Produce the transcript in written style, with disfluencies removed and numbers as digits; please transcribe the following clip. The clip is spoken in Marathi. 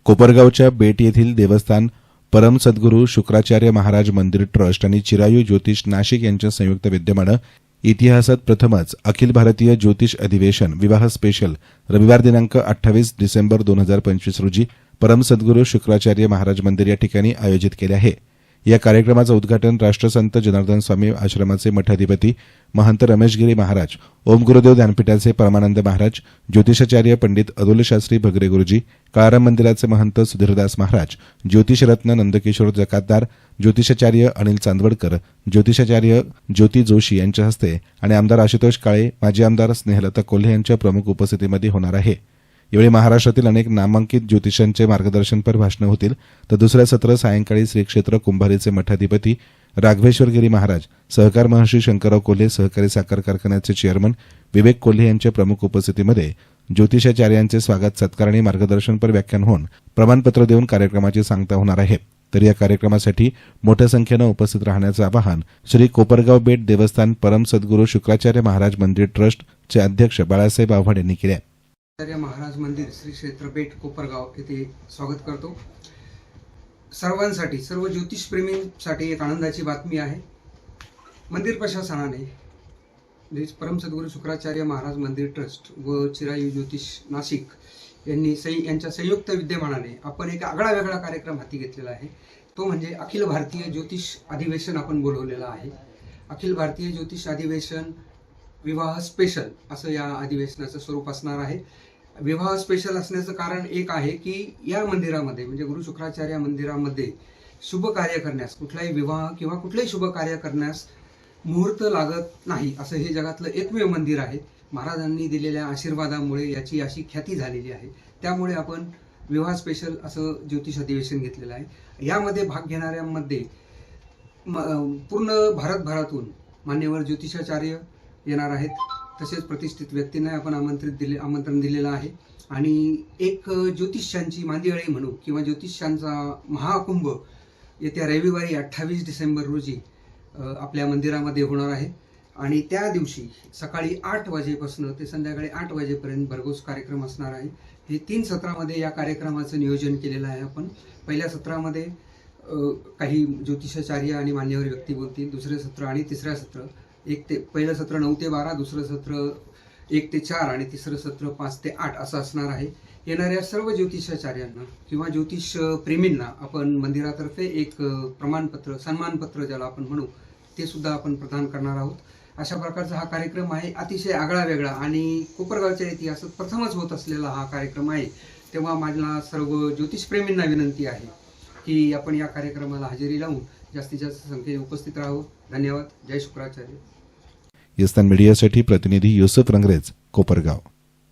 कोपरगावच्या बेट येथील देवस्थान परम सद्गुरू शुक्राचार्य महाराज मंदिर ट्रस्ट आणि चिरायू ज्योतिष नाशिक यांच्या संयुक्त विद्यमानं इतिहासात प्रथमच अखिल भारतीय ज्योतिष अधिवेशन विवाह स्पेशल रविवार दिनांक 28 डिसेंबर 2025 रोजी परम सद्गुरू शुक्राचार्य महाराज मंदिर या ठिकाणी आयोजित केले आहे। या कार्यक्रमाचं उद्घाटन राष्ट्रसंत जनार्दन स्वामी आश्रमाचे मठाधिपती महंत रमेशगिरी महाराज, ओम गुरुदेव ज्ञानपीठाचे परमानंद महाराज, ज्योतिषाचार्य पंडित अदुल शास्त्री भगरे गुरुजी, काळाराम मंदिराचे महंत सुधीरदास महाराज, ज्योतिषरत्न नंदकिशोर जकातदार, ज्योतिषाचार्य अनिल चांदवडकर, ज्योतिषाचार्य ज्योती जोशी यांच्या हस्ते आणि आमदार आशुतोष काळे, माजी आमदार स्नेहलता कोल्हे यांच्या प्रमुख उपस्थितीमध्ये होणार आहे। यावेळी महाराष्ट्रातील अनेक नामांकित ज्योतिषांचे मार्गदर्शनपर भाषणे होतील, तर दुसऱ्या सत्र सायंकाळी श्री क्षेत्र कुंभारीचे मठाधिपती राघवेश्वरगिरी महाराज, सहकार महर्षी शंकरराव कोल्हे सहकारी साखर कारखान्याचे चेअरमन विवेक कोल्हे यांच्या प्रमुख उपस्थितीमध्ये ज्योतिषाचार्यांचे स्वागत सत्कार आणि मार्गदर्शनपर व्याख्यान होऊन प्रमाणपत्र देऊन कार्यक्रमाची सांगता होणार आहे। तर या कार्यक्रमासाठी मोठ्या संख्येनं उपस्थित राहण्याचं आवाहन श्री कोपरगाव बेट देवस्थान परम सद्गुरू शुक्राचार्य महाराज मंदिर ट्रस्टचे अध्यक्ष बाळासाहेब आव्हाड यांनी केले। महाराज मंदिर श्री क्षेत्र बेट कोपरगाव येथे स्वागत करतो। सर्वांसाठी, सर्व ज्योतिषप्रेमींसाठी एक आनंदाची बातमी आहे। मंदिर प्रशासनाने परम सद्गुरू शुक्राचार्य महाराज मंदिर ट्रस्ट व चिरायू ज्योतिष नाशिक यांच्या संयुक्त विद्यमानाने आपण एक आगळा वेगळा कार्यक्रम हाती घेतलेला आहे। तो म्हणजे अखिल भारतीय ज्योतिष अधिवेशन आपण बोलवलेलं आहे। अखिल भारतीय ज्योतिष अधिवेशन विवाह स्पेशल असं या अधिवेशनाचं स्वरूप असणार आहे। विवाह स्पेशल असण्याचं कारण एक आहे की या मंदिरामध्ये म्हणजे गुरु शुक्राचार्य मंदिरामध्ये शुभ कार्य करण्यास, कुठलाही विवाह किंवा कुठलेही शुभ कार्य करण्यास मुहूर्त लागत नाही असं हे जगातलं एकमेव मंदिर आहे। महाराजांनी दिलेल्या आशीर्वादामुळे याची अशी ख्याती झालेली आहे। त्यामुळे आपण विवाह स्पेशल असं ज्योतिष अधिवेशन घेतलेलं आहे। यामध्ये भाग घेणाऱ्यांमध्ये पूर्ण भारतभरातून मान्यवर ज्योतिषाचार्य येणार आहेत, तसेच प्रतिष्ठित व्यक्तींना आपण आमंत्रण दिलेलं आहे आणि एक ज्योतिषांची मांदियाळी म्हणू किंवा ज्योतिषांचा महाकुंभ येत्या रविवारी 28 डिसेंबर रोजी आपल्या मंदिरामध्ये होणार आहे आणि त्या दिवशी सकाळी 8 वाजेपासून ते संध्याकाळी 8 वाजेपर्यंत भरघोस कार्यक्रम असणार आहे। हे 3 सत्रामध्ये या कार्यक्रमाचं नियोजन केलेलं आहे आपण। पहिल्या सत्रामध्ये काही ज्योतिषाचार्य आणि मान्यवर व्यक्ती बोलतील, दुसरे सत्र आणि तिसऱ्या सत्र पहिलं सत्र 9 ते 12, दुसरं सत्र 1 ते 4 आणि तिसरं सत्र 5 ते 8 असं असणार आहे। येणाऱ्या सर्व ज्योतिषाचार्यांना किंवा ज्योतिष प्रेमींना आपण मंदिरातर्फे एक प्रमाणपत्र, सन्मानपत्र ज्याला आपण म्हणू, ते सुद्धा आपण प्रदान करणार आहोत। अशा प्रकारचा हा कार्यक्रम आहे, अतिशय आगळा वेगळा आणि कोपरगावच्या इतिहासात प्रथमच होत असलेला हा कार्यक्रम आहे। तेव्हा माझ्या सर्व ज्योतिषप्रेमींना विनंती आहे की आपण या कार्यक्रमाला हजेरी लावून जास्तीत जास्त संख्येने उपस्थित राहू। धन्यवाद। जय शुक्राचार्य। यस्तान मीडियासाठी प्रतिनिधी युसुफ रंगरेज, कोपरगाव।